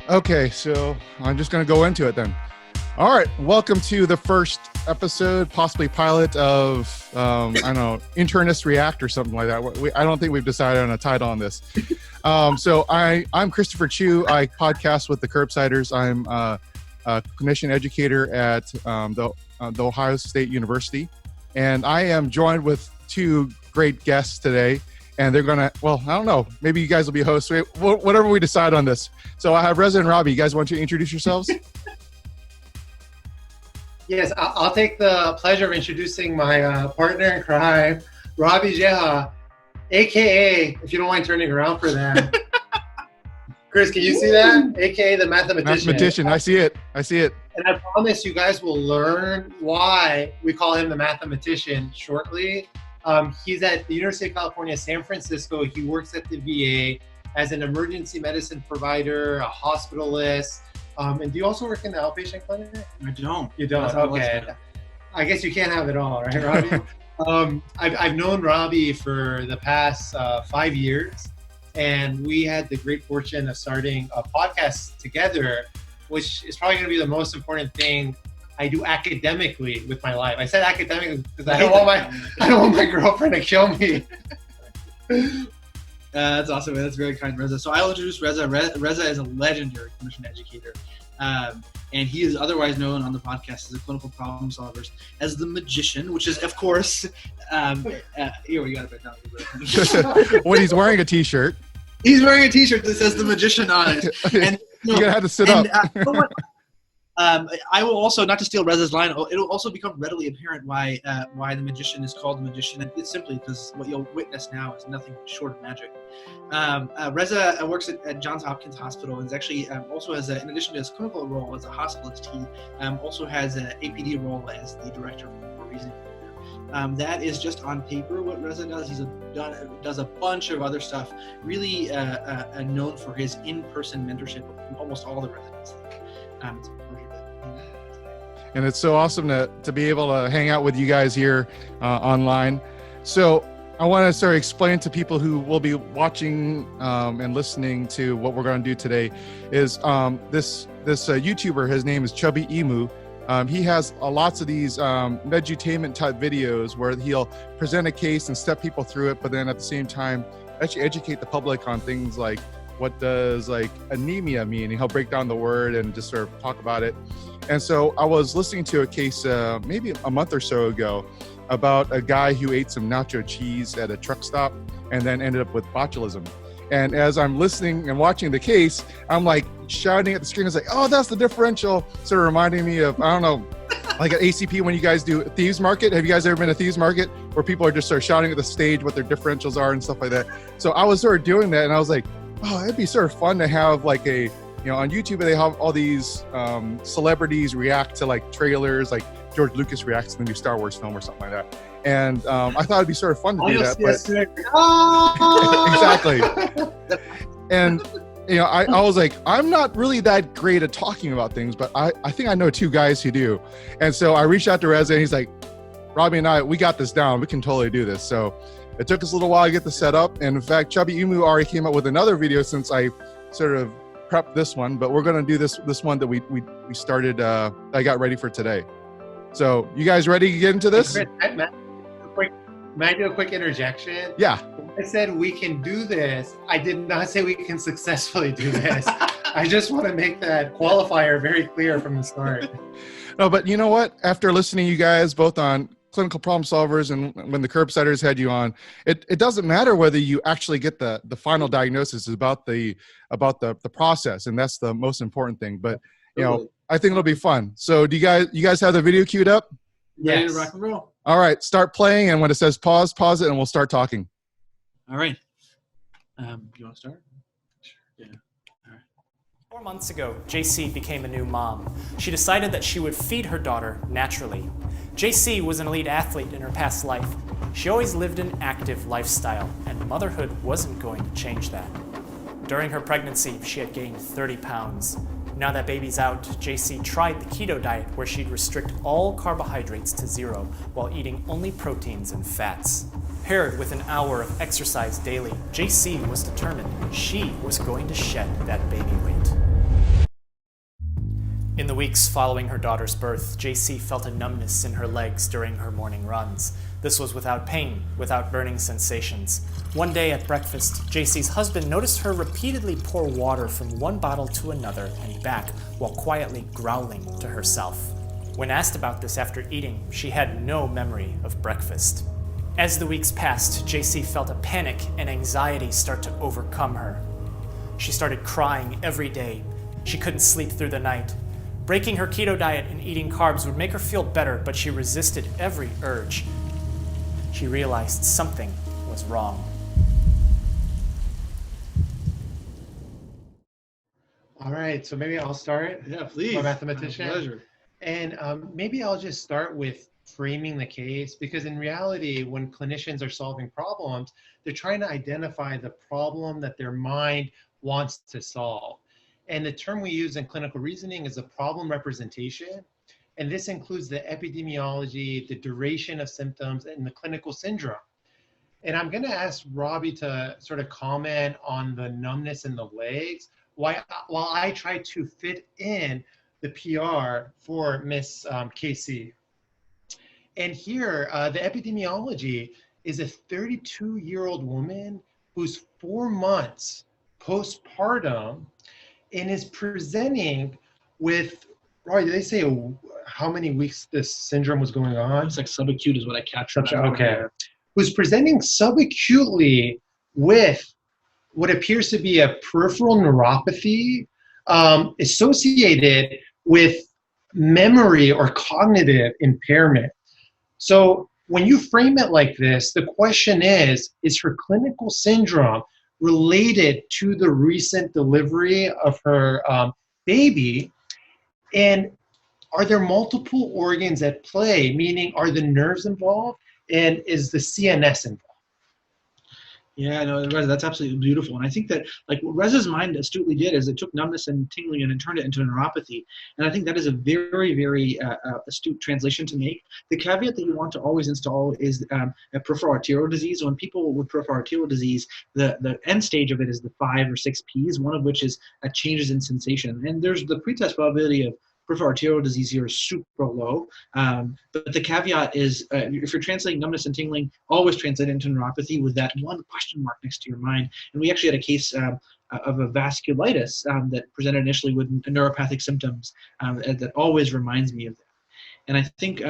Okay, so I'm just going to go into it then. All right, welcome to the first episode, possibly pilot of, I don't know, Internist React or something like that. I don't think we've decided on a title on this. So I'm Christopher Chiu. I podcast with the Curbsiders. I'm a clinician educator at the Ohio State University. And I am joined with two great guests today. And they're going to, well, I don't know. Maybe you guys will be hosts. Whatever we decide on this. So I have Reza and Rabih. You guys want to introduce yourselves? Yes, I'll take the pleasure of introducing my partner in crime, Rabih Geha, a.k.a., if you don't mind turning around for that. Chris, can you see that? A.k.a. the Mathematician. Mathematician. I see it. And I promise you guys will learn why we call him the Mathematician shortly. He's at the University of California, San Francisco. He works at the VA as an emergency medicine provider, a hospitalist. And do you also work in the outpatient clinic? I don't. You don't? Okay. I guess you can't have it all, right, Rabih? I've known Rabih for the past 5 years, and we had the great fortune of starting a podcast together, which is probably going to be the most important thing I do academically with my life. I said academically because I don't want my girlfriend to kill me. That's awesome. That's very kind, Reza. So I'll introduce Reza. Reza is a legendary clinician educator, and he is otherwise known on the podcast as a clinical problem solvers as the Magician, which is, of course, here we got it right now. When he's wearing a T-shirt. He's wearing a T-shirt that says the Magician on it. And you're gonna have to sit up. I will also, not to steal Reza's line, it'll also become readily apparent why the Magician is called the Magician. And it's simply because what you'll witness now is nothing short of magic. Reza works at Johns Hopkins Hospital and is actually also has, in addition to his clinical role as a hospitalist, he also has an APD role as the director for reasoning. That is just on paper what Reza does. He's does a bunch of other stuff, really known for his in-person mentorship of almost all the residents. It's a pleasure. And it's so awesome to be able to hang out with you guys here online. So I want to sort of explain to people who will be watching and listening to what we're going to do today is this YouTuber, his name is Chubbyemu. He has lots of these edutainment type videos where he'll present a case and step people through it, but then at the same time actually educate the public on things like what does like anemia mean, and he'll break down the word and just sort of talk about it. And so I was listening to a case maybe a month or so ago about a guy who ate some nacho cheese at a truck stop and then ended up with botulism. And as I'm listening and watching the case, I'm like shouting at the screen. It's like, oh, that's the differential. Sort of reminding me of, I don't know, like at ACP when you guys do Thieves Market. Have you guys ever been to Thieves Market where people are just sort of shouting at the stage what their differentials are and stuff like that? So I was sort of doing that, and I was like, oh, it'd be sort of fun to have like a, on YouTube, they have all these celebrities react to like trailers, like George Lucas reacts to the new Star Wars film or something like that. And I thought it'd be sort of fun to do that. Exactly. And, I was like, I'm not really that great at talking about things, but I think I know two guys who do. And so I reached out to Reza, and he's like, Rabih and I, we got this down. We can totally do this. So it took us a little while to get this set up. And in fact, Chubbyemu already came up with another video since I sort of prepped this one, but we're going to do this one that we started, I got ready for today. So you guys ready to get into this? May I do a quick interjection? Yeah. When I said we can do this, I did not say we can successfully do this. I just want to make that qualifier very clear from the start. No, but you know what? After listening to you guys both on clinical problem solvers and when the Curbsiders had you on, it doesn't matter whether you actually get the final diagnosis. Is about the process, and that's the most important thing. But I think it'll be fun. So do you guys have the video queued up? Yes. Ready to rock and roll. All right, start playing, and when it says pause it, and we'll start talking. All right. You want to start? Sure. Yeah. 4 months ago, JC became a new mom. She decided that she would feed her daughter naturally. JC was an elite athlete in her past life. She always lived an active lifestyle, and motherhood wasn't going to change that. During her pregnancy, she had gained 30 pounds. Now that baby's out, JC tried the keto diet where she'd restrict all carbohydrates to 0 while eating only proteins and fats. Paired with an hour of exercise daily, JC was determined she was going to shed that baby weight. In the weeks following her daughter's birth, JC felt a numbness in her legs during her morning runs. This was without pain, without burning sensations. One day at breakfast, JC's husband noticed her repeatedly pour water from one bottle to another and back while quietly growling to herself. When asked about this after eating, she had no memory of breakfast. As the weeks passed, JC felt a panic and anxiety start to overcome her. She started crying every day. She couldn't sleep through the night. Breaking her keto diet and eating carbs would make her feel better, but she resisted every urge. She realized something was wrong. All right, so maybe I'll start. Yeah, please. My mathematician. My pleasure. And maybe I'll just start with framing the case, because in reality, when clinicians are solving problems, they're trying to identify the problem that their mind wants to solve. And the term we use in clinical reasoning is a problem representation. And this includes the epidemiology, the duration of symptoms, and the clinical syndrome. And I'm going to ask Rabih to sort of comment on the numbness in the legs while I try to fit in the PR for Miss KC. And here, the epidemiology is a 32-year-old woman who's 4 months postpartum and is presenting with, right, did they say how many weeks this syndrome was going on? It's like subacute is what I captured. Okay. Who's presenting subacutely with what appears to be a peripheral neuropathy associated with memory or cognitive impairment. So when you frame it like this, the question is her clinical syndrome related to the recent delivery of her baby? And are there multiple organs at play? Meaning, are the nerves involved? And is the CNS involved? Yeah, no, Reza, that's absolutely beautiful. And I think that, like, what Reza's mind astutely did is it took numbness and tingling and it turned it into neuropathy. And I think that is a very, very astute translation to make. The caveat that you want to always install is a peripheral arterial disease. When people with peripheral arterial disease, the end stage of it is the 5 or 6 Ps, one of which is changes in sensation. And there's the pretest probability of peripheral arterial disease here is super low. But the caveat is if you're translating numbness and tingling, always translate into neuropathy with that one question mark next to your mind. And we actually had a case of a vasculitis that presented initially with neuropathic symptoms that always reminds me of that. And I think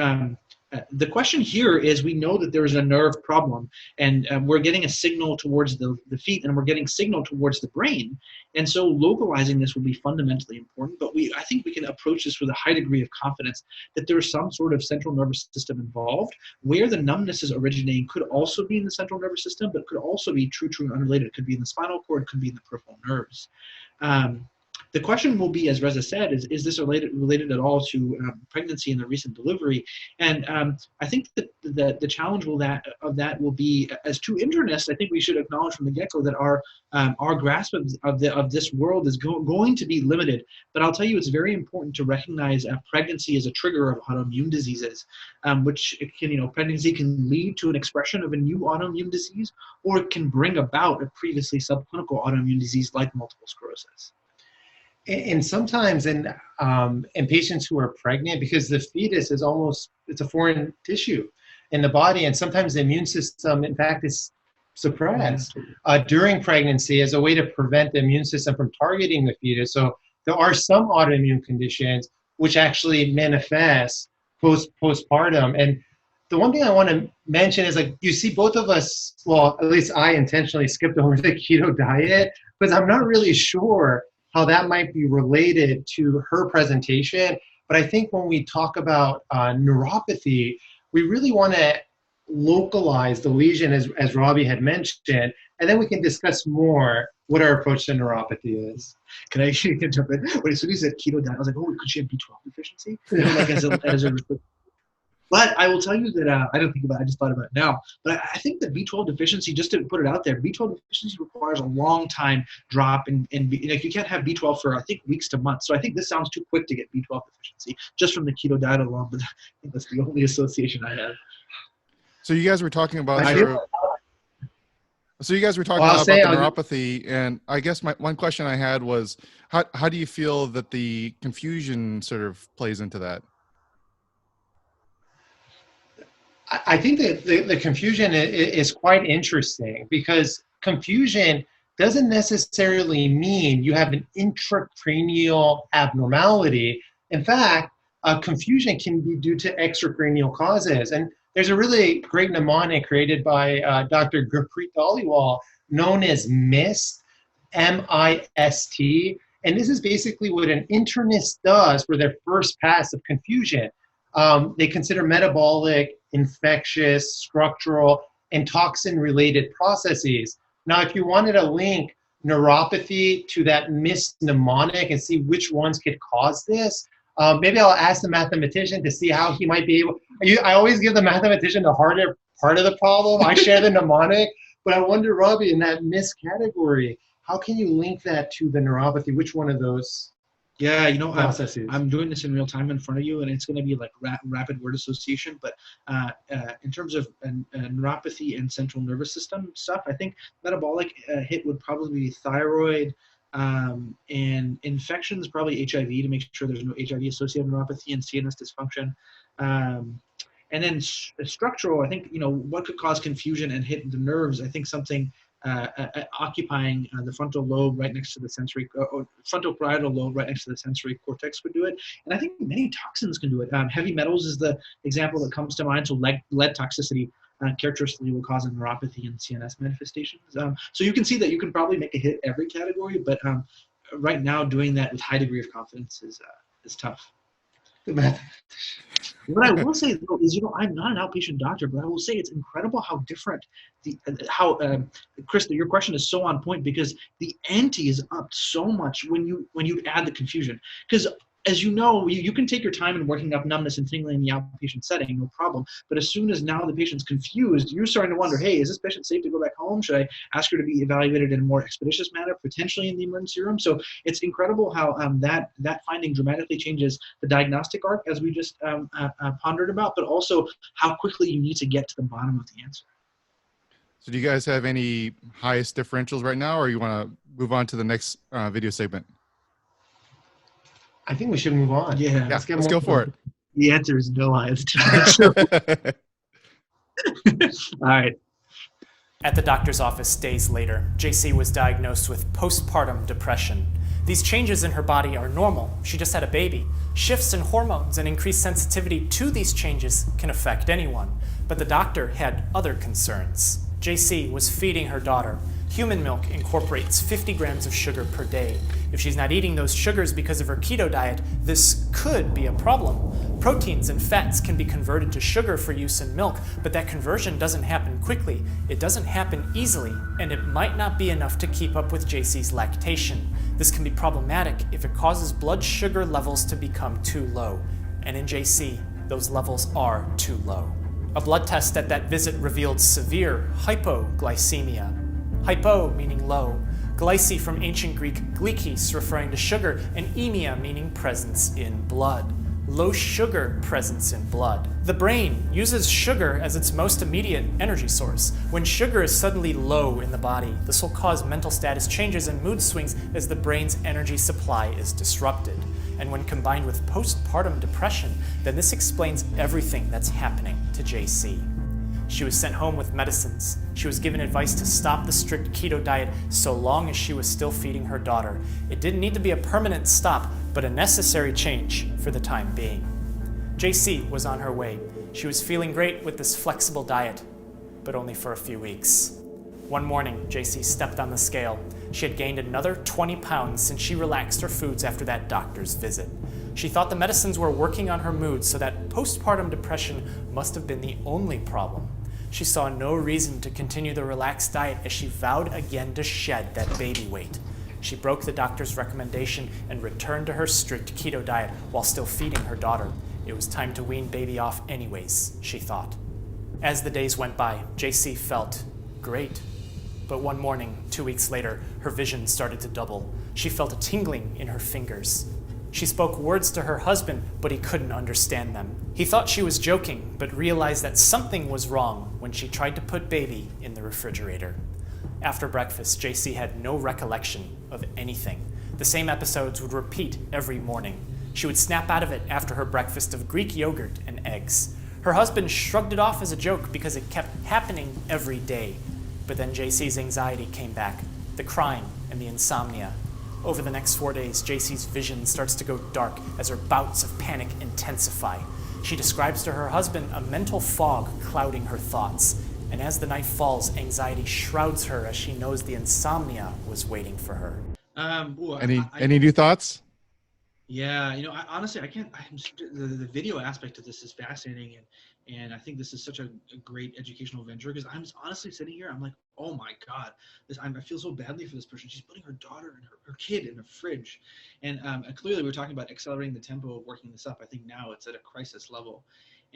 the question here is, we know that there is a nerve problem, and we're getting a signal towards the feet, and we're getting signal towards the brain. And so localizing this will be fundamentally important, but I think we can approach this with a high degree of confidence that there's some sort of central nervous system involved. Where the numbness is originating could also be in the central nervous system, but could also be true unrelated. It could be in the spinal cord, it could be in the peripheral nerves. The question will be, as Reza said, is this related at all to pregnancy and the recent delivery? And I think that the challenge of that will be, as two internists, I think we should acknowledge from the get-go that our grasp of this world is going to be limited. But I'll tell you, it's very important to recognize pregnancy as a trigger of autoimmune diseases, which pregnancy can lead to an expression of a new autoimmune disease, or it can bring about a previously subclinical autoimmune disease like multiple sclerosis. And sometimes in patients who are pregnant, because the fetus is it's a foreign tissue in the body, and sometimes the immune system, in fact, is suppressed during pregnancy as a way to prevent the immune system from targeting the fetus. So there are some autoimmune conditions which actually manifest postpartum. And the one thing I want to mention is, like, you see both of us, well, at least I intentionally skipped over the keto diet, because I'm not really sure how that might be related to her presentation. But I think when we talk about neuropathy, we really want to localize the lesion, as Rabih had mentioned, and then we can discuss more what our approach to neuropathy is. Can I jump in? When as soon as you said keto diet, I was like, oh, could she have B12 deficiency? But I will tell you that I don't think about it, I just thought about it now. But I think that B12 deficiency, just to put it out there, B12 deficiency requires a long time drop. And like, you can't have B12 for, I think, weeks to months. So I think this sounds too quick to get B12 deficiency just from the keto diet alone. But I think that's the only association I have. So you guys were talking about So you guys were talking Well, a I'll lot say about the I'll- neuropathy, and I guess my one question I had was, how do you feel that the confusion sort of plays into that? I think that the confusion is quite interesting because confusion doesn't necessarily mean you have an intracranial abnormality. In fact, confusion can be due to extracranial causes. And there's a really great mnemonic created by Dr. Gurpreet Dhaliwal known as MIST, MIST. And this is basically what an internist does for their first pass of confusion. They consider metabolic, infectious, structural, and toxin-related processes. Now, if you wanted to link neuropathy to that MIST mnemonic and see which ones could cause this, maybe I'll ask the mathematician to see how he might be able. I always give the mathematician the harder part of the problem. I share the mnemonic, but I wonder, Rabih, in that MIST category, how can you link that to the neuropathy? Which one of those? Yeah, you know, Processes. I'm doing this in real time in front of you, and it's going to be like rapid word association. But in terms of neuropathy and central nervous system stuff, I think metabolic hit would probably be thyroid, and infections, probably HIV, to make sure there's no HIV-associated neuropathy and CNS dysfunction. And then structural, I think, you know, what could cause confusion and hit the nerves? I think something occupying the frontal lobe right next to the sensory, or frontal parietal lobe right next to the sensory cortex would do it. And I think many toxins can do it. Heavy metals is the example that comes to mind. So lead toxicity characteristically will cause a neuropathy and CNS manifestations. So you can see that you can probably make a hit every category, but right now doing that with high degree of confidence is tough. What I will say though is, you know, I'm not an outpatient doctor, but I will say it's incredible how different Chris, your question is so on point, because the ante is up so much when you add the confusion. Because as you know, you can take your time in working up numbness and tingling in the outpatient setting, no problem. But as soon as now the patient's confused, you're starting to wonder, hey, is this patient safe to go back home? Should I ask her to be evaluated in a more expeditious manner, potentially in the emergency room? So it's incredible how that finding dramatically changes the diagnostic arc, as we just pondered about, but also how quickly you need to get to the bottom of the answer. So do you guys have any highest differentials right now, or you want to move on to the next video segment? I think we should move on. Yeah, let's go for it. The answer is no highest differential. All right. At the doctor's office days later, JC was diagnosed with postpartum depression. These changes in her body are normal. She just had a baby. Shifts in hormones and increased sensitivity to these changes can affect anyone. But the doctor had other concerns. JC was feeding her daughter. Human milk incorporates 50 grams of sugar per day. If she's not eating those sugars because of her keto diet, this could be a problem. Proteins and fats can be converted to sugar for use in milk, but that conversion doesn't happen quickly. It doesn't happen easily, and it might not be enough to keep up with JC's lactation. This can be problematic if it causes blood sugar levels to become too low. And in JC, those levels are too low. A blood test at that visit revealed severe hypoglycemia. Hypo meaning low, glyce from ancient Greek glikis referring to sugar, and emia meaning presence in blood. Low sugar presence in blood. The brain uses sugar as its most immediate energy source. When sugar is suddenly low in the body, this will cause mental status changes and mood swings as the brain's energy supply is disrupted. And when combined with postpartum depression, then this explains everything that's happening to JC. She was sent home with medicines. She was given advice to stop the strict keto diet so long as she was still feeding her daughter. It didn't need to be a permanent stop, but a necessary change for the time being. JC was on her way. She was feeling great with this flexible diet, but only for a few weeks. One morning, JC stepped on the scale. She had gained another 20 pounds since she relaxed her foods after that doctor's visit. She thought the medicines were working on her mood, so that postpartum depression must have been the only problem. She saw no reason to continue the relaxed diet as she vowed again to shed that baby weight. She broke the doctor's recommendation and returned to her strict keto diet while still feeding her daughter. It was time to wean baby off anyways, she thought. As the days went by, JC felt great. But one morning, 2 weeks later, her vision started to double. She felt a tingling in her fingers. She spoke words to her husband, but he couldn't understand them. He thought she was joking, but realized that something was wrong when she tried to put baby in the refrigerator. After breakfast, JC had no recollection of anything. The same episodes would repeat every morning. She would snap out of it after her breakfast of Greek yogurt and eggs. Her husband shrugged it off as a joke because it kept happening every day. But then JC's anxiety came back, the crying and the insomnia. Over the next 4 days, JC's vision starts to go dark as her bouts of panic intensify. She describes to her husband a mental fog clouding her thoughts. And as the night falls, anxiety shrouds her as she knows the insomnia was waiting for her. Any new thoughts? Yeah, honestly, I can't. The video aspect of this is fascinating, and I think this is such a great educational venture because I'm honestly sitting here, I'm like, oh my God, I feel so badly for this person. She's putting her daughter and her kid in a fridge, and clearly we're talking about accelerating the tempo of working this up. I think now it's at a crisis level.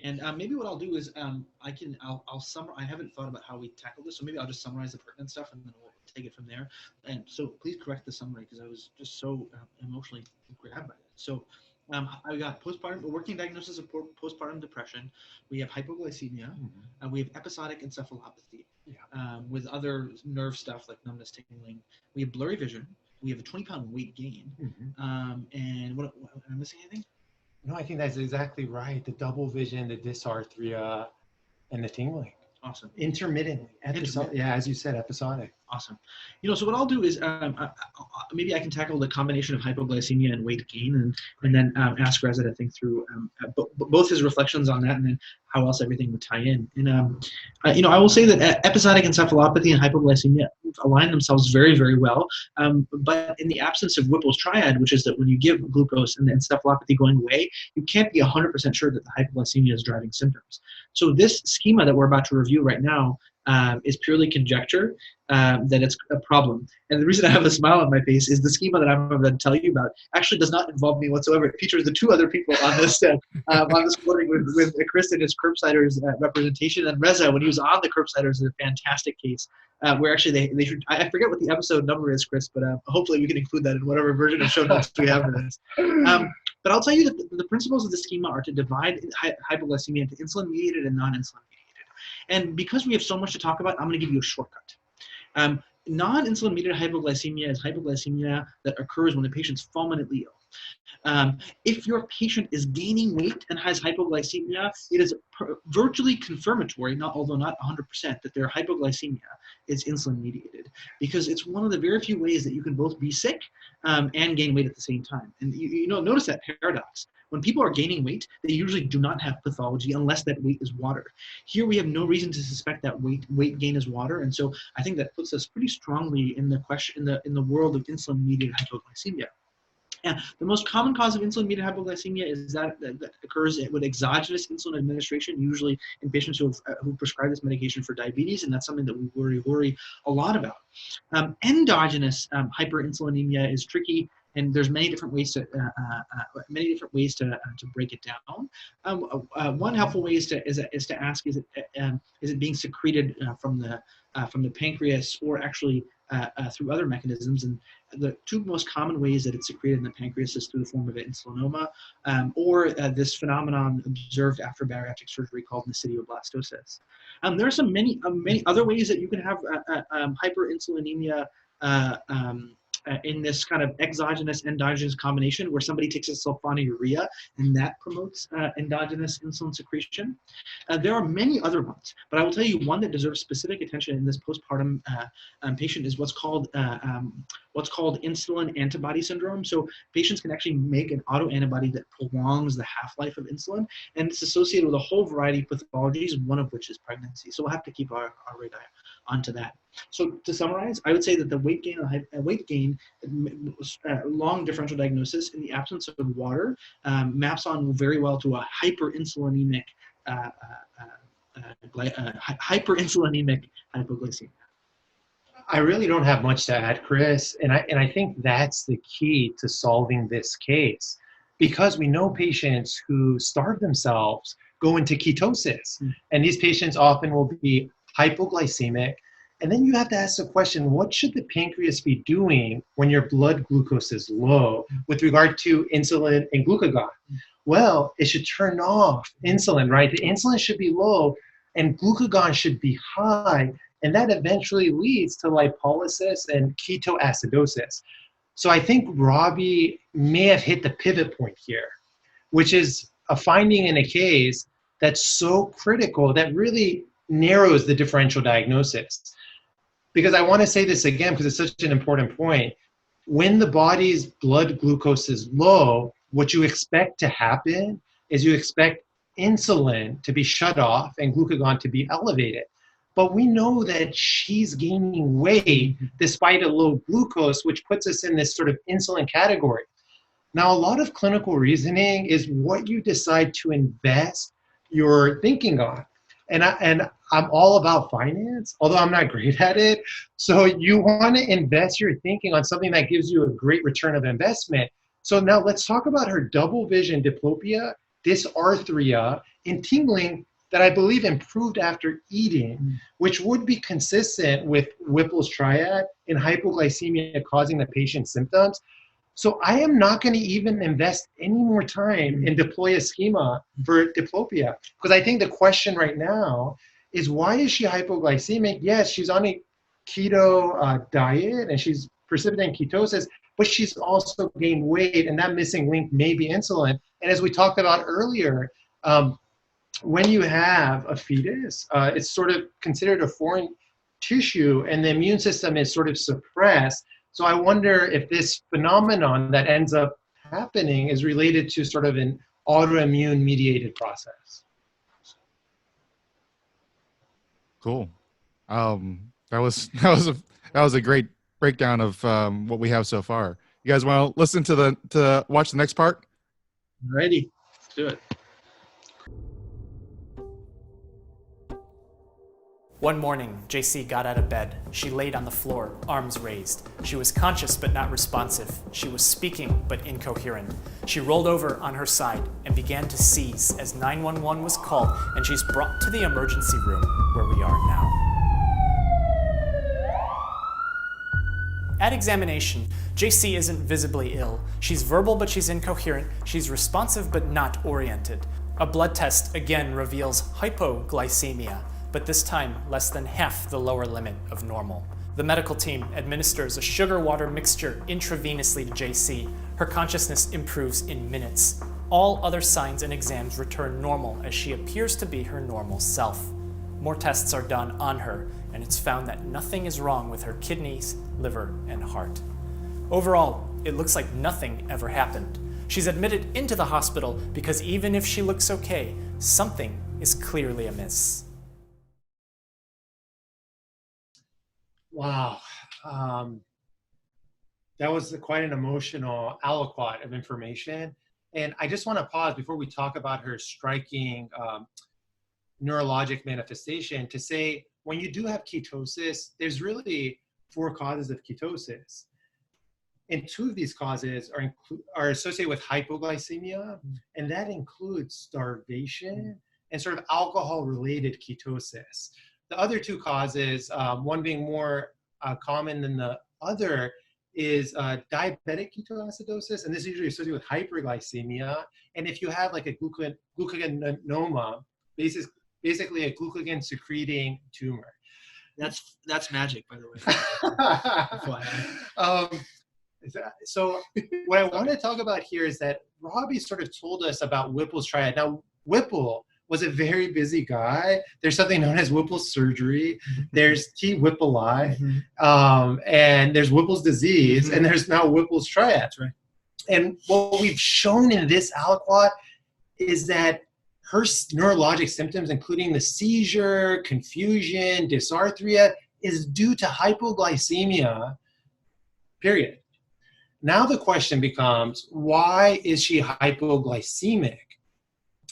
And maybe what I'll do is I'll summarize. I haven't thought about how we tackle this, so maybe I'll just summarize the pertinent stuff and then we'll take it from there. And so please correct the summary because I was just so emotionally grabbed by it. So I got working diagnosis of postpartum depression. We have hypoglycemia, and we have episodic encephalopathy with other nerve stuff like numbness, tingling. We have blurry vision. We have a 20-pound weight gain. And what am I missing anything? No, I think that's exactly right. The double vision, the dysarthria, and the tingling. Awesome. Intermittently. Yeah, as you said, episodic. Awesome. So what I'll do is maybe I can tackle the combination of hypoglycemia and weight gain and then ask Reza to think through both his reflections on that and then how else everything would tie in. And, I will say that episodic encephalopathy and hypoglycemia align themselves very, very well. But in the absence of Whipple's triad, which is that when you give glucose and the encephalopathy going away, you can't be 100% sure that the hypoglycemia is driving symptoms. So this schema that we're about to review right now is purely conjecture that it's a problem. And the reason I have a smile on my face is the schema that I'm about to tell you about actually does not involve me whatsoever. It features the two other people on this recording with Chris and his Curbsiders representation, and Reza when he was on the Curbsiders in a fantastic case where actually they should, I forget what the episode number is, Chris, but hopefully we can include that in whatever version of show notes we have for this. But I'll tell you that the principles of the schema are to divide hypoglycemia into insulin-mediated and non-insulin-mediated. And because we have so much to talk about, I'm going to give you a shortcut. Non-insulin mediated hypoglycemia is hypoglycemia that occurs when the patient's fulminantly ill. If your patient is gaining weight and has hypoglycemia, it is virtually confirmatory, although not 100%, that their hypoglycemia is insulin mediated because it's one of the very few ways that you can both be sick and gain weight at the same time. And notice that paradox. When people are gaining weight, they usually do not have pathology unless that weight is water. Here we have no reason to suspect that weight gain is water, and so I think that puts us pretty strongly in the question in the world of insulin-mediated hypoglycemia. And the most common cause of insulin-mediated hypoglycemia is that occurs with exogenous insulin administration, usually in patients who prescribe this medication for diabetes, and that's something that we worry a lot about. Endogenous hyperinsulinemia is tricky, and there's many different ways to break it down. One helpful way is to ask: is it being secreted from the pancreas, or actually through other mechanisms? And the two most common ways that it's secreted in the pancreas is through the form of insulinoma, or this phenomenon observed after bariatric surgery called nesidioblastosis. There are many other ways that you can have hyperinsulinemia in this kind of exogenous endogenous combination where somebody takes a sulfonylurea and that promotes endogenous insulin secretion. There are many other ones, but I will tell you one that deserves specific attention in this postpartum patient is what's called insulin antibody syndrome. So patients can actually make an autoantibody that prolongs the half-life of insulin, and it's associated with a whole variety of pathologies, one of which is pregnancy. So we'll have to keep our radar onto that. So to summarize, I would say that the weight gain, long differential diagnosis in the absence of water maps on very well to a hyperinsulinemic hypoglycemia. I really don't have much to add, Chris, and I think that's the key to solving this case, because we know patients who starve themselves go into ketosis, and these patients often will be hypoglycemic. And then you have to ask the question, what should the pancreas be doing when your blood glucose is low with regard to insulin and glucagon? Well, it should turn off insulin, right? The insulin should be low and glucagon should be high And that eventually leads to lipolysis and ketoacidosis. So I think Rabih may have hit the pivot point here, which is a finding in a case that's so critical that really narrows the differential diagnosis. Because I want to say this again, because it's such an important point. When the body's blood glucose is low, what you expect to happen is you expect insulin to be shut off and glucagon to be elevated. But we know that she's gaining weight despite a low glucose, which puts us in this sort of insulin category. Now, a lot of clinical reasoning is what you decide to invest your thinking on. And I'm all about finance, although I'm not great at it. So you want to invest your thinking on something that gives you a great return of investment. So now let's talk about her double vision diplopia, dysarthria, and tingling that I believe improved after eating, which would be consistent with Whipple's triad in hypoglycemia causing the patient's symptoms. So I am not going to even invest any more time in deploy a schema for diplopia, because I think the question right now is, why is she hypoglycemic? Yes, she's on a keto diet and she's precipitating ketosis, but she's also gained weight, and that missing link may be insulin. And as we talked about earlier, when you have a fetus, it's sort of considered a foreign tissue and the immune system is sort of suppressed. So I wonder if this phenomenon that ends up happening is related to sort of an autoimmune mediated process. Cool. That was a great breakdown of what we have so far. You guys want to listen to watch the next part? Ready? Let's do it. One morning, JC got out of bed. She laid on the floor, arms raised. She was conscious but not responsive. She was speaking but incoherent. She rolled over on her side and began to seize as 911 was called, and she's brought to the emergency room where we are now. At examination, JC isn't visibly ill. She's verbal but she's incoherent. She's responsive but not oriented. A blood test again reveals hypoglycemia, but this time less than half the lower limit of normal. The medical team administers a sugar-water mixture intravenously to JC. Her consciousness improves in minutes. All other signs and exams return normal as she appears to be her normal self. More tests are done on her, and it's found that nothing is wrong with her kidneys, liver, and heart. Overall, it looks like nothing ever happened. She's admitted into the hospital because even if she looks okay, something is clearly amiss. Wow. That was quite an emotional aliquot of information. And I just want to pause before we talk about her striking neurologic manifestation to say, when you do have ketosis, there's really 4 causes of ketosis. And 2 of these causes are associated with hypoglycemia, and that includes starvation and sort of alcohol-related ketosis. The other 2 causes, one being more common than the other, is diabetic ketoacidosis, and this is usually associated with hyperglycemia. And if you have like a glucagonoma, basically a glucagon secreting tumor. That's magic, by the way. So what I want to talk about here is that Rabih sort of told us about Whipple's triad. Now, Whipple was a very busy guy. There's something known as Whipple's surgery. There's T. Whippleii, and there's Whipple's disease, and there's now Whipple's triad. Right. And what we've shown in this aliquot is that her neurologic symptoms, including the seizure, confusion, dysarthria, is due to hypoglycemia, period. Now the question becomes, why is she hypoglycemic?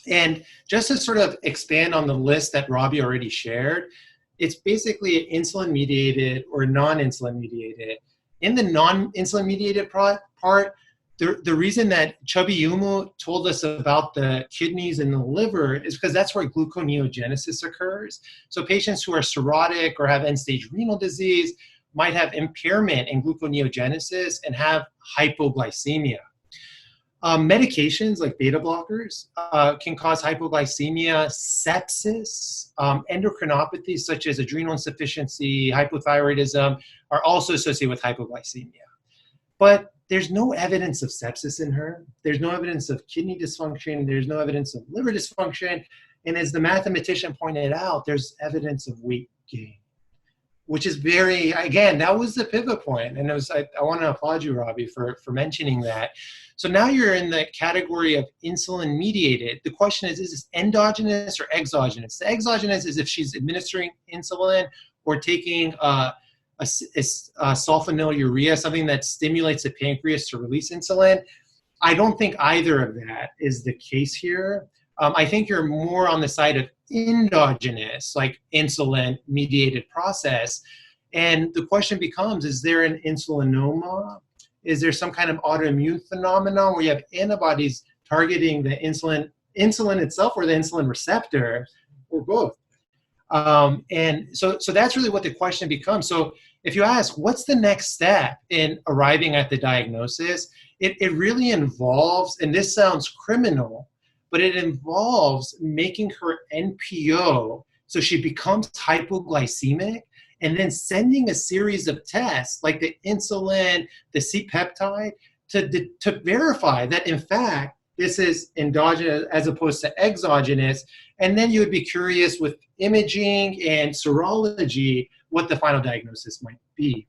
And just to sort of expand on the list that Rabih already shared, it's basically insulin-mediated or non-insulin-mediated. In the non-insulin-mediated part, the reason that Chubbyemu told us about the kidneys and the liver is because that's where gluconeogenesis occurs. So patients who are cirrhotic or have end-stage renal disease might have impairment in gluconeogenesis and have hypoglycemia. Medications like beta blockers can cause hypoglycemia, sepsis, endocrinopathies such as adrenal insufficiency, hypothyroidism are also associated with hypoglycemia. But there's no evidence of sepsis in her. There's no evidence of kidney dysfunction. There's no evidence of liver dysfunction. And as the mathematician pointed out, there's evidence of weight gain, which is very, again, that was the pivot point. And it was, I want to applaud you, Rabih, for mentioning that. So now you're in the category of insulin mediated. The question is this endogenous or exogenous? The exogenous is if she's administering insulin or taking a sulfonylurea, something that stimulates the pancreas to release insulin. I don't think either of that is the case here. I think you're more on the side of endogenous, like insulin-mediated process. And the question becomes, is there an insulinoma? Is there some kind of autoimmune phenomenon where you have antibodies targeting the insulin itself or the insulin receptor, or both? And so that's really what the question becomes. So if you ask, what's the next step in arriving at the diagnosis? It really involves, and this sounds criminal, but it involves making her NPO so she becomes hypoglycemic, and then sending a series of tests like the insulin, the C-peptide, to verify that in fact this is endogenous as opposed to exogenous. And then you would be curious with imaging and serology what the final diagnosis might be.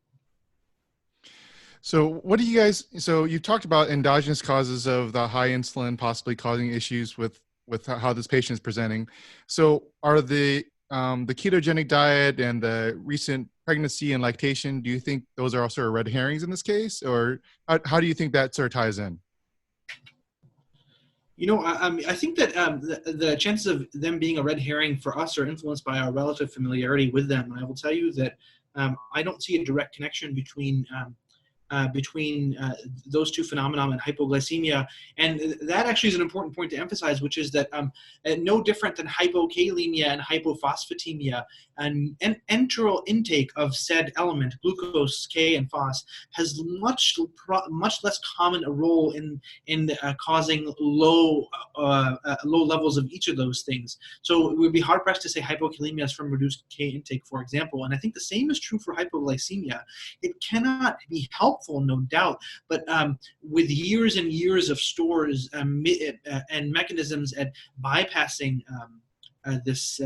So what do you guys, so you talked about endogenous causes of the high insulin possibly causing issues with how this patient is presenting. So are the ketogenic diet and the recent pregnancy and lactation, do you think those are also red herrings in this case? Or how do you think that sort of ties in? You know, I think that the chances of them being a red herring for us are influenced by our relative familiarity with them. And I will tell you that I don't see a direct connection between those two phenomena and hypoglycemia. And that actually is an important point to emphasize, which is that no different than hypokalemia and hypophosphatemia, an enteral intake of said element, glucose, K, and phos, has much less common a role in causing low levels of each of those things. So it would be hard pressed to say hypokalemia is from reduced K intake, for example. And I think the same is true for hypoglycemia. It cannot be helpful, no doubt, but with years and years of stores and mechanisms at bypassing this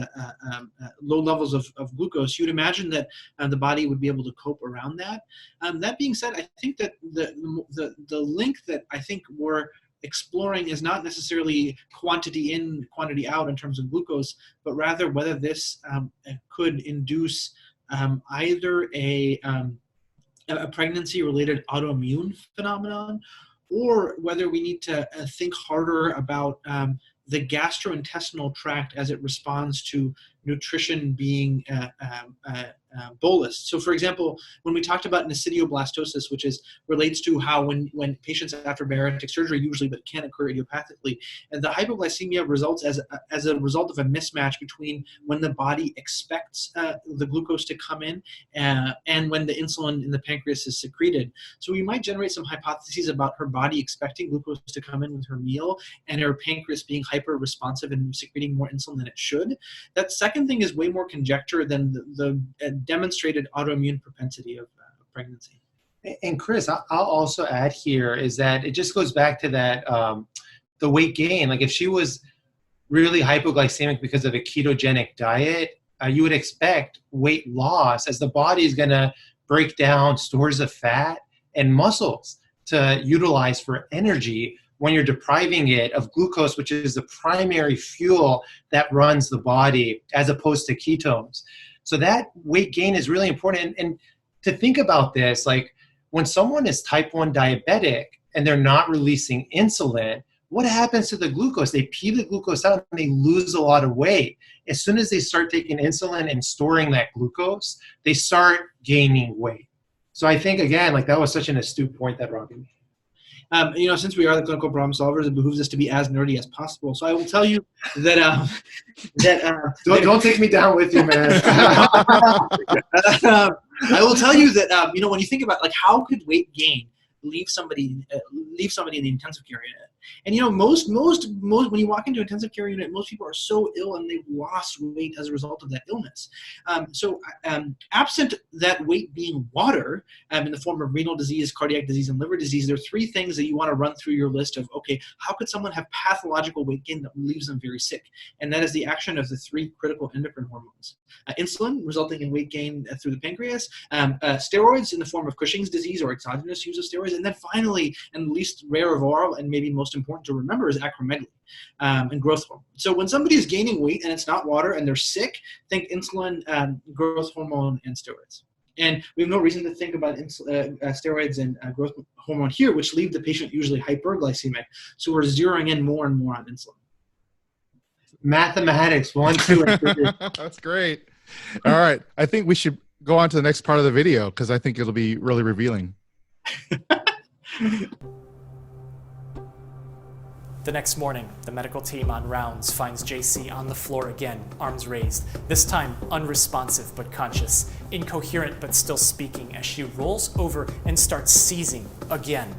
low levels of glucose, you'd imagine that the body would be able to cope around that. That being said, I think that the link that I think we're exploring is not necessarily quantity in, quantity out in terms of glucose, but rather whether this could induce either a pregnancy-related autoimmune phenomenon, or whether we need to think harder about the gastrointestinal tract as it responds to nutrition being bolus. So for example, when we talked about nesidioblastosis, which relates to how when patients after bariatric surgery usually, but can occur idiopathically, and the hypoglycemia results as a result of a mismatch between when the body expects the glucose to come in and when the insulin in the pancreas is secreted. So we might generate some hypotheses about her body expecting glucose to come in with her meal and her pancreas being hyper responsive and secreting more insulin than it should. That second thing is way more conjecture than the demonstrated autoimmune propensity of pregnancy. And Chris, I'll also add here is that it just goes back to that the weight gain. Like if she was really hypoglycemic because of a ketogenic diet, you would expect weight loss as the body is going to break down stores of fat and muscles to utilize for energy when you're depriving it of glucose, which is the primary fuel that runs the body, as opposed to ketones. So that weight gain is really important. And to think about this, like when someone is type 1 diabetic and they're not releasing insulin, what happens to the glucose? They pee the glucose out and they lose a lot of weight. As soon as they start taking insulin and storing that glucose, they start gaining weight. So I think, again, like that was such an astute point that Rabih made. You know, since we are the clinical problem solvers, it behooves us to be as nerdy as possible. So I will tell you that don't take me down with you, man. I will tell you that you know, when you think about like how could weight gain leave somebody in the intensive care unit, And you know, most when you walk into an intensive care unit, most people are so ill and they've lost weight as a result of that illness. Absent that weight being water in the form of renal disease, cardiac disease, and liver disease, there are three things that you want to run through your list of, okay, how could someone have pathological weight gain that leaves them very sick? And that is the action of the three critical endocrine hormones. Insulin, resulting in weight gain through the pancreas, steroids in the form of Cushing's disease or exogenous use of steroids, and then finally, and least rare of all, and maybe most important to remember, is acromegaly and growth hormone. So when somebody is gaining weight and it's not water and they're sick, think insulin, growth hormone, and steroids. And we have no reason to think about steroids and growth hormone here, which leave the patient usually hyperglycemic. So we're zeroing in more and more on insulin. Mathematics, 1, 2, and 3. That's great. All right. I think we should go on to the next part of the video because I think it'll be really revealing. The next morning, the medical team on rounds finds JC on the floor again, arms raised, this time unresponsive but conscious, incoherent but still speaking as she rolls over and starts seizing again.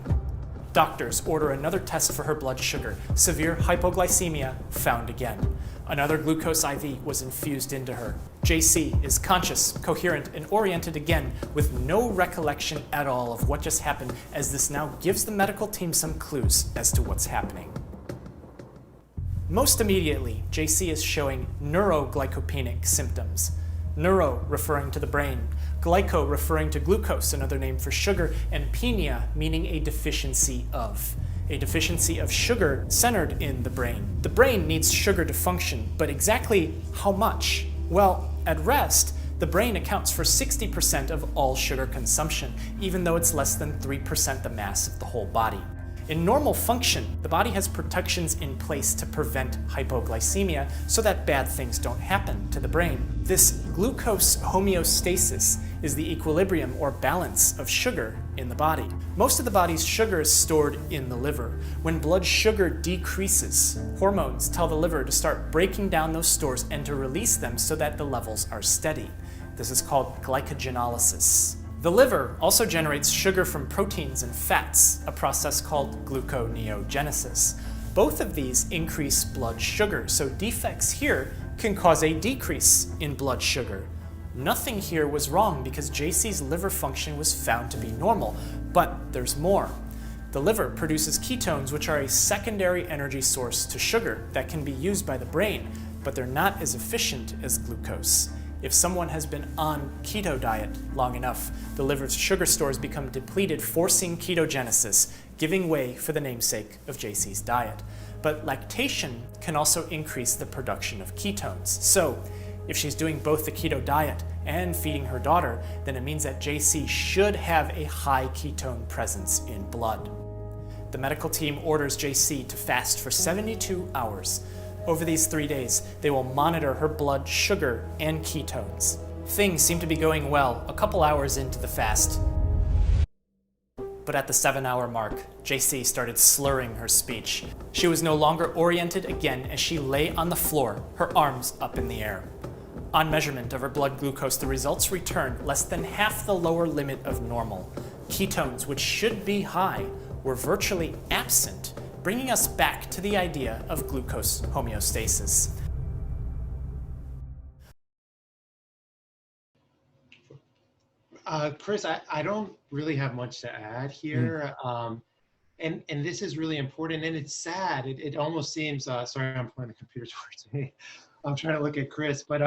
Doctors order another test for her blood sugar. Severe hypoglycemia found again. Another glucose IV was infused into her. JC is conscious, coherent, and oriented again with no recollection at all of what just happened, as this now gives the medical team some clues as to what's happening. Most immediately, JC is showing neuroglycopenic symptoms. Neuro referring to the brain, glyco referring to glucose, another name for sugar, and penia meaning a deficiency of. A deficiency of sugar centered in the brain. The brain needs sugar to function, but exactly how much? Well, at rest, the brain accounts for 60% of all sugar consumption, even though it's less than 3% the mass of the whole body. In normal function, the body has protections in place to prevent hypoglycemia so that bad things don't happen to the brain. This glucose homeostasis is the equilibrium or balance of sugar in the body. Most of the body's sugar is stored in the liver. When blood sugar decreases, hormones tell the liver to start breaking down those stores and to release them so that the levels are steady. This is called glycogenolysis. The liver also generates sugar from proteins and fats, a process called gluconeogenesis. Both of these increase blood sugar, so defects here can cause a decrease in blood sugar. Nothing here was wrong because JC's liver function was found to be normal, but there's more. The liver produces ketones, which are a secondary energy source to sugar that can be used by the brain, but they're not as efficient as glucose. If someone has been on keto diet long enough, the liver's sugar stores become depleted, forcing ketogenesis, giving way for the namesake of JC's diet. But lactation can also increase the production of ketones. So, if she's doing both the keto diet and feeding her daughter, then it means that JC should have a high ketone presence in blood. The medical team orders JC to fast for 72 hours. Over these 3 days, they will monitor her blood sugar and ketones. Things seem to be going well a couple hours into the fast. But at the 7-hour mark, JC started slurring her speech. She was no longer oriented again as she lay on the floor, her arms up in the air. On measurement of her blood glucose, the results returned less than half the lower limit of normal. Ketones, which should be high, were virtually absent, bringing us back to the idea of glucose homeostasis. Chris, I don't really have much to add here. And this is really important, and it's sad. It almost seems, sorry, I'm pulling the computer towards me. I'm trying to look at Chris, but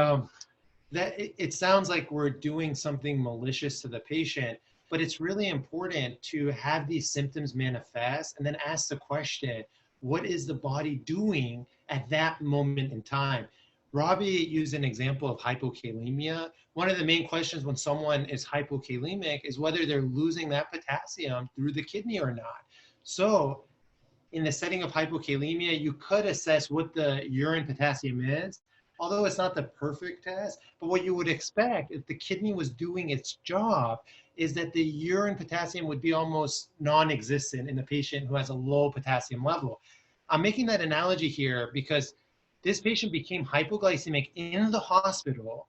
that it sounds like we're doing something malicious to the patient. But it's really important to have these symptoms manifest and then ask the question, what is the body doing at that moment in time? Rabih used an example of hypokalemia. One of the main questions when someone is hypokalemic is whether they're losing that potassium through the kidney or not. So in the setting of hypokalemia, you could assess what the urine potassium is, although it's not the perfect test. But what you would expect if the kidney was doing its job is that the urine potassium would be almost non-existent in a patient who has a low potassium level. I'm making that analogy here because this patient became hypoglycemic in the hospital,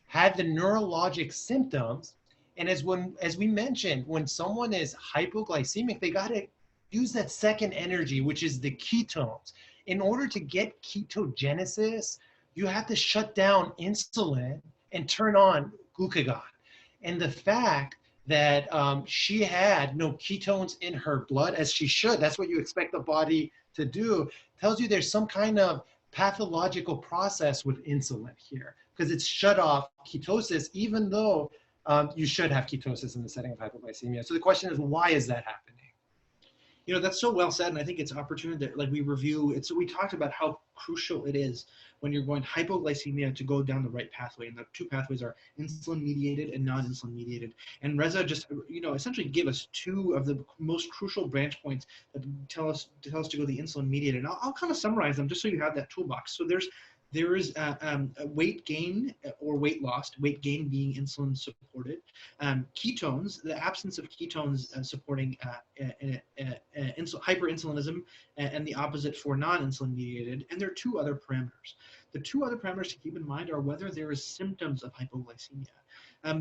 had the neurologic symptoms, and as we mentioned, when someone is hypoglycemic, they got to use that second energy, which is the ketones. In order to get ketogenesis, you have to shut down insulin and turn on glucagon. And the fact that she had no ketones in her blood, as she should, that's what you expect the body to do, tells you there's some kind of pathological process with insulin here, because it's shut off ketosis, even though you should have ketosis in the setting of hypoglycemia. So the question is, why is that happening? You know, that's so well said, and I think it's opportune that, like, we review it. So we talked about how crucial it is when you're going hypoglycemia to go down the right pathway, and the two pathways are insulin mediated and non-insulin mediated. And Reza just, you know, essentially gave us two of the most crucial branch points that tell us to go the insulin mediated. And I'll kind of summarize them just so you have that toolbox. So there is weight gain or weight loss, weight gain being insulin supported. Ketones, the absence of ketones supporting hyperinsulinism, and the opposite for non-insulin mediated. And there are two other parameters. The two other parameters to keep in mind are whether there is symptoms of hypoglycemia.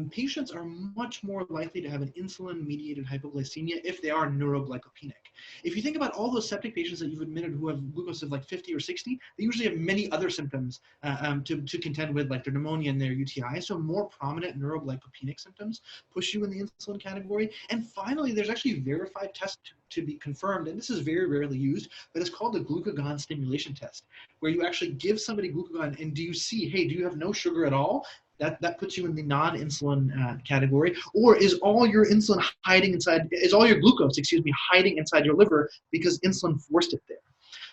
Patients are much more likely to have an insulin-mediated hypoglycemia if they are neuroglycopenic. If you think about all those septic patients that you've admitted who have glucose of like 50 or 60, they usually have many other symptoms to contend with, like their pneumonia and their UTI. So more prominent neuroglycopenic symptoms push you in the insulin category. And finally, there's actually a verified test to be confirmed, and this is very rarely used, but it's called the glucagon stimulation test, where you actually give somebody glucagon, and do you see, hey, do you have no sugar at all? That puts you in the non-insulin category. Or is all your insulin hiding inside, is all your glucose, hiding inside your liver because insulin forced it there?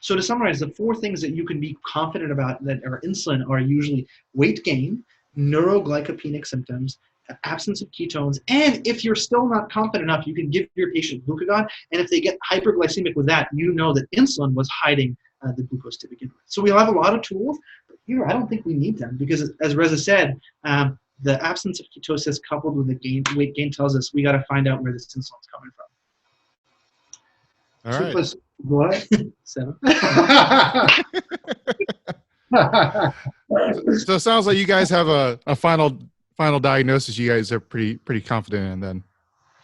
So to summarize, the four things that you can be confident about that are insulin are usually weight gain, neuroglycopenic symptoms, absence of ketones, and if you're still not confident enough, you can give your patient glucagon, and if they get hyperglycemic with that, you know that insulin was hiding the glucose to begin with. So we'll have a lot of tools, but here I don't think we need them, because as Reza said, the absence of ketosis coupled with the weight gain tells us we got to find out where this insulin's coming from. All 2 right. plus what? 7. So it sounds like you guys have a final diagnosis you guys are pretty confident in then.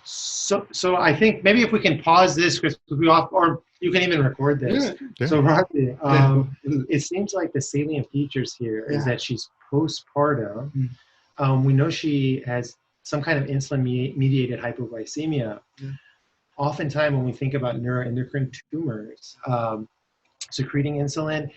So I think maybe if we can pause this, Chris, or you can even record this. Yeah. So Rabih, it seems like the salient features here is that she's postpartum. We know she has some kind of insulin-mediated hypoglycemia. Oftentimes when we think about neuroendocrine tumors, secreting insulin,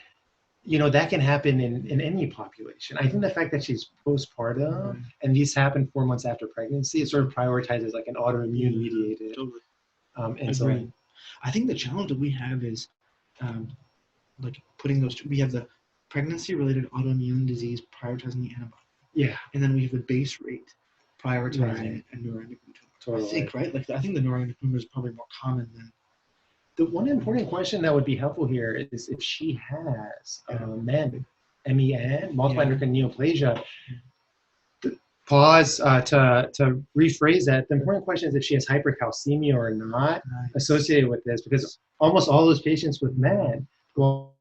you know, that can happen in any population. I think the fact that she's postpartum and these happen 4 months after pregnancy, it sort of prioritizes like an autoimmune mediated insulin. I think the challenge that we have is like putting those two, we have the pregnancy related autoimmune disease prioritizing the antibody. Yeah. And then we have the base rate prioritizing a neuroendocrine tumor. Totally. I think, right? Like I think the neuroendocrine tumor is probably more common than. The one important question that would be helpful here is if she has MEN, multiple endocrine neoplasia. Pause to rephrase that. The important question is if she has hypercalcemia or not associated with this, because almost all those patients with MEN, well,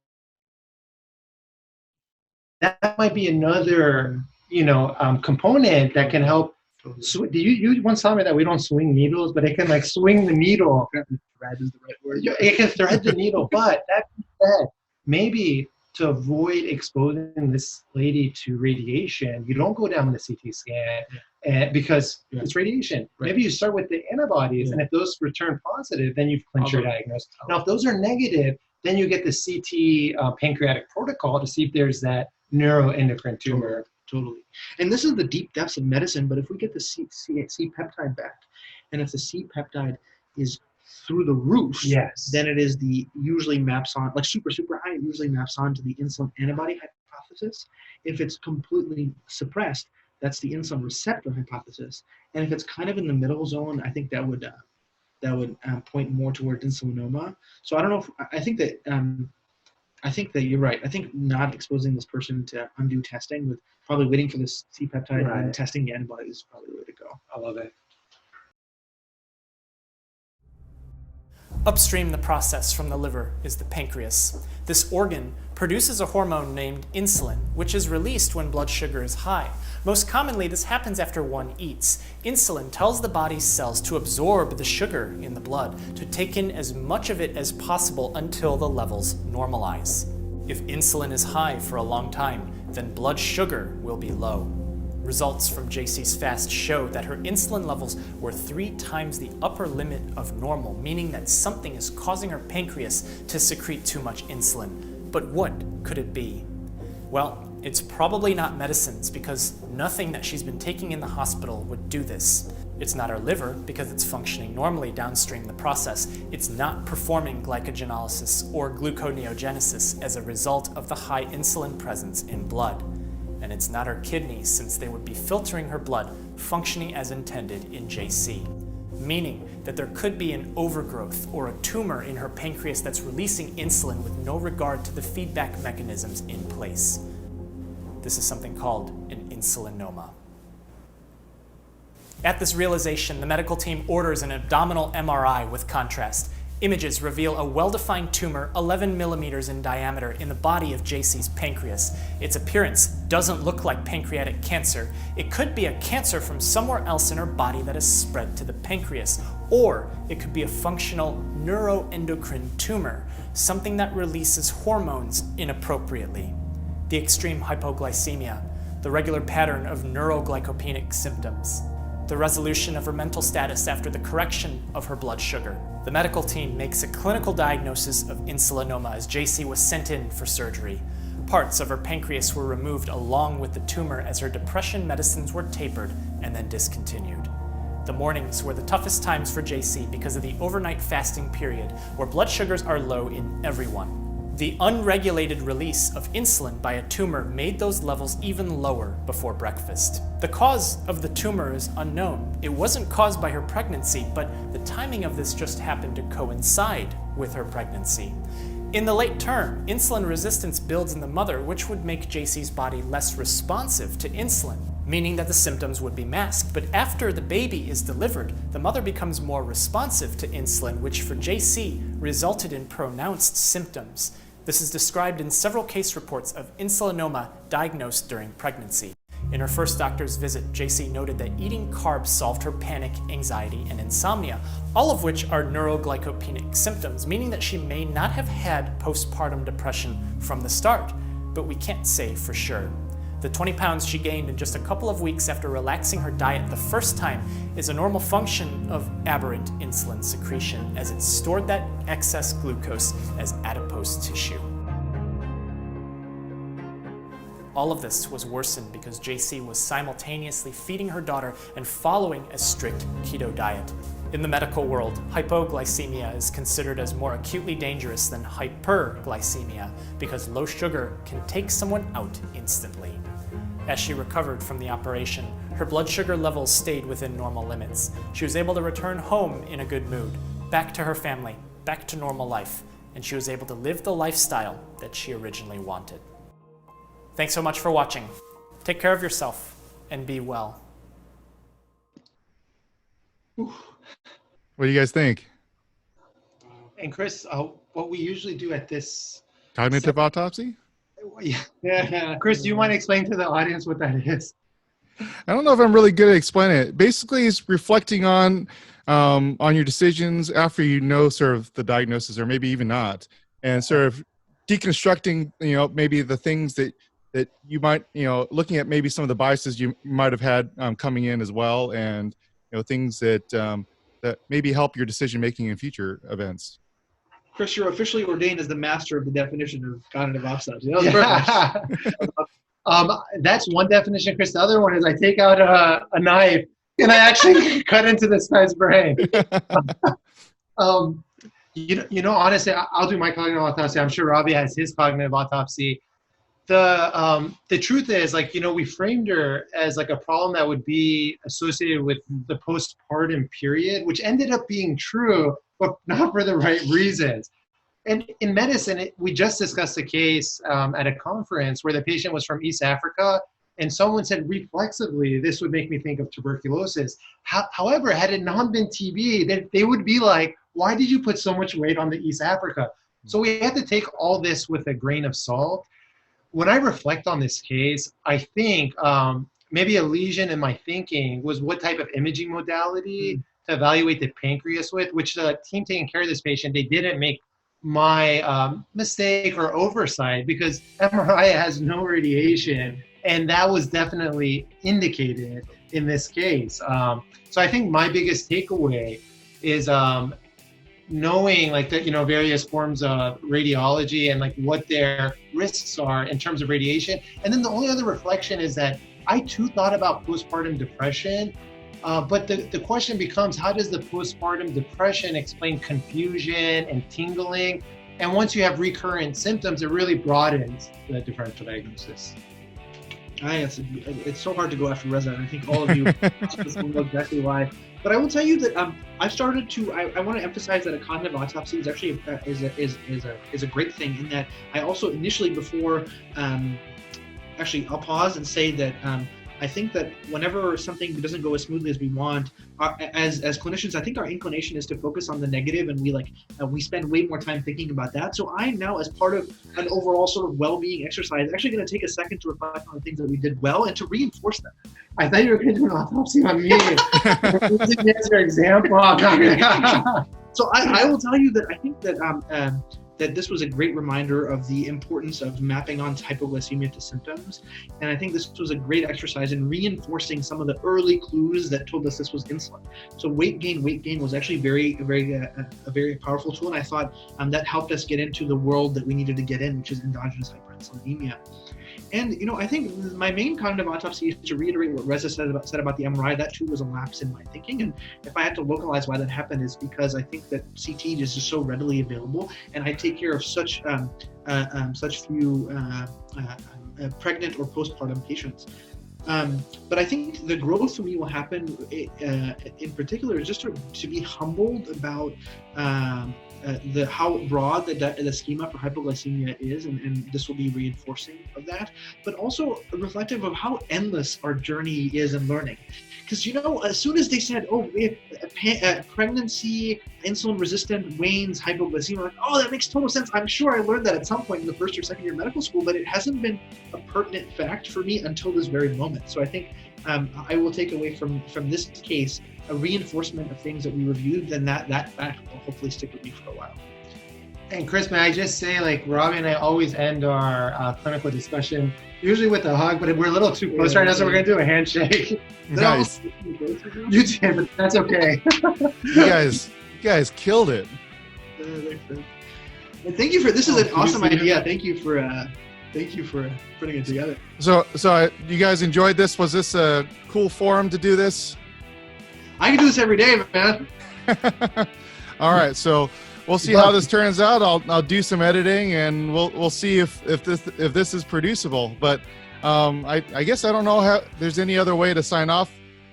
that might be another component that can help. So you once told me that we don't swing needles, but it can like swing the needle. Thread is the right word. It can thread the needle, but that being said, maybe to avoid exposing this lady to radiation, you don't go down the CT scan because it's radiation. Right. Maybe you start with the antibodies, and if those return positive, then you've clinched your diagnosis. Now, if those are negative, then you get the CT pancreatic protocol to see if there's that neuroendocrine tumor. Totally. And this is the deep depths of medicine, but if we get the C peptide back, and if the C peptide is through the roof, then it is usually maps on, like super high, it usually maps on to the insulin antibody hypothesis. If it's completely suppressed, that's the insulin receptor hypothesis. And if it's kind of in the middle zone, I think that would point more toward insulinoma. So I don't know I think that you're right. I think not exposing this person to undue testing, with probably waiting for this C peptide and testing the antibodies is probably the way to go. I love it. Upstream the process from the liver is the pancreas. This organ produces a hormone named insulin, which is released when blood sugar is high. Most commonly, this happens after one eats. Insulin tells the body's cells to absorb the sugar in the blood, to take in as much of it as possible until the levels normalize. If insulin is high for a long time, then blood sugar will be low. Results from JC's fast show that her insulin levels were 3 times the upper limit of normal, meaning that something is causing her pancreas to secrete too much insulin. But what could it be? Well, it's probably not medicines, because nothing that she's been taking in the hospital would do this. It's not her liver, because it's functioning normally downstream the process. It's not performing glycogenolysis or gluconeogenesis as a result of the high insulin presence in blood. And it's not her kidneys, since they would be filtering her blood, functioning as intended in JC. Meaning that there could be an overgrowth or a tumor in her pancreas that's releasing insulin with no regard to the feedback mechanisms in place. This is something called an insulinoma. At this realization, the medical team orders an abdominal MRI with contrast. Images reveal a well-defined tumor 11 millimeters in diameter in the body of JC's pancreas. Its appearance doesn't look like pancreatic cancer. It could be a cancer from somewhere else in her body that has spread to the pancreas. Or it could be a functional neuroendocrine tumor, something that releases hormones inappropriately. The extreme hypoglycemia, the regular pattern of neuroglycopenic symptoms, the resolution of her mental status after the correction of her blood sugar. The medical team makes a clinical diagnosis of insulinoma as JC was sent in for surgery. Parts of her pancreas were removed along with the tumor as her depression medicines were tapered and then discontinued. The mornings were the toughest times for JC because of the overnight fasting period, where blood sugars are low in everyone. The unregulated release of insulin by a tumor made those levels even lower before breakfast. The cause of the tumor is unknown. It wasn't caused by her pregnancy, but the timing of this just happened to coincide with her pregnancy. In the late term, insulin resistance builds in the mother, which would make JC's body less responsive to insulin, meaning that the symptoms would be masked. But after the baby is delivered, the mother becomes more responsive to insulin, which for JC resulted in pronounced symptoms. This is described in several case reports of insulinoma diagnosed during pregnancy. In her first doctor's visit, JC noted that eating carbs solved her panic, anxiety, and insomnia, all of which are neuroglycopenic symptoms, meaning that she may not have had postpartum depression from the start, but we can't say for sure. The 20 pounds she gained in just a couple of weeks after relaxing her diet the first time is a normal function of aberrant insulin secretion, as it stored that excess glucose as adipose tissue. All of this was worsened because JC was simultaneously feeding her daughter and following a strict keto diet. In the medical world, hypoglycemia is considered as more acutely dangerous than hyperglycemia because low sugar can take someone out instantly. As she recovered from the operation, her blood sugar levels stayed within normal limits. She was able to return home in a good mood, back to her family, back to normal life, and she was able to live the lifestyle that she originally wanted. Thanks so much for watching. Take care of yourself and be well. What do you guys think? And Chris, what we usually do at this Cognitive autopsy? Yeah. Chris, do you want to explain to the audience what that is? I don't know if I'm really good at explaining it. Basically, it's reflecting on your decisions after you know sort of the diagnosis, or maybe even not, and sort of deconstructing, maybe the things that you might, looking at maybe some of the biases you might have had coming in as well, and things that that maybe help your decision making in future events. Chris, you're officially ordained as the master of the definition of cognitive autopsy. That was perfect. That's one definition, Chris. The other one is I take out a knife and I actually cut into this guy's brain. Honestly, I'll do my cognitive autopsy. I'm sure Rabih has his cognitive autopsy. The truth is, we framed her as like a problem that would be associated with the postpartum period, which ended up being true, but not for the right reasons. And in medicine, we just discussed a case at a conference where the patient was from East Africa, and someone said reflexively, this would make me think of tuberculosis. However, had it not been TB, they would be like, why did you put so much weight on the East Africa? So we had to take all this with a grain of salt. When I reflect on this case, I think maybe a lesion in my thinking was what type of imaging modality to evaluate the pancreas with, which the team taking care of this patient, they didn't make my mistake or oversight, because MRI has no radiation, and that was definitely indicated in this case. So I think my biggest takeaway is knowing like the various forms of radiology and like what their risks are in terms of radiation. And then the only other reflection is that I too thought about postpartum depression. But the question becomes, how does the postpartum depression explain confusion and tingling? And once you have recurrent symptoms, it really broadens the differential diagnosis. It's so hard to go after Reza, and I think all of you know exactly why. But I will tell you that I've started to. I want to emphasize that a cognitive autopsy is actually is a great thing. In that, I also initially before, actually, I'll pause and say that. I think that whenever something doesn't go as smoothly as we want, as clinicians, I think our inclination is to focus on the negative, and we spend way more time thinking about that. So I now, as part of an overall sort of well-being exercise, actually going to take a second to reflect on the things that we did well and to reinforce them. I thought you were going to do an autopsy on me. As your example. So I will tell you that I think that that this was a great reminder of the importance of mapping on hypoglycemia to symptoms. And I think this was a great exercise in reinforcing some of the early clues that told us this was insulin. So weight gain was actually a very powerful tool. And I thought that helped us get into the world that we needed to get in, which is endogenous hyperinsulinemia. And I think my main cognitive autopsy is to reiterate what Reza said about the MRI. That too was a lapse in my thinking. And if I had to localize why that happened, is because I think that CT is just so readily available, and I take care of such few pregnant or postpartum patients. But I think the growth for me will happen in particular is just to be humbled about how broad the schema for hypoglycemia is, and this will be reinforcing of that, but also reflective of how endless our journey is in learning. Because as soon as they said, pregnancy, insulin resistant, wanes hypoglycemia, like, oh, that makes total sense. I'm sure I learned that at some point in the first or second year of medical school, but it hasn't been a pertinent fact for me until this very moment. So I think I will take away from this case a reinforcement of things that we reviewed, and that will hopefully stick with me for a while. And Chris, may I just say, like, Robbie and I always end our clinical discussion usually with a hug, but we're a little too close right now, so we're going to do a handshake. Nice. You did, but that's okay. You guys killed it. And thank you for this. Is an awesome idea. Thank you for putting it together. So you guys enjoyed this? Was this a cool forum to do this? I can do this every day, man. All right, so we'll see how this turns out. I'll do some editing, and we'll see if this is producible. But I guess I don't know how there's any other way to sign off.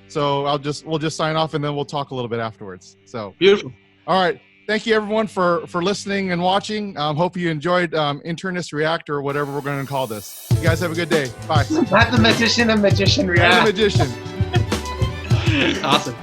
So we'll just sign off, and then we'll talk a little bit afterwards. So beautiful. All right. Thank you everyone for listening and watching. Hope you enjoyed Internist React, or whatever we're going to call this. You guys have a good day. Bye. Mathematician and Magician React. And a magician. Awesome.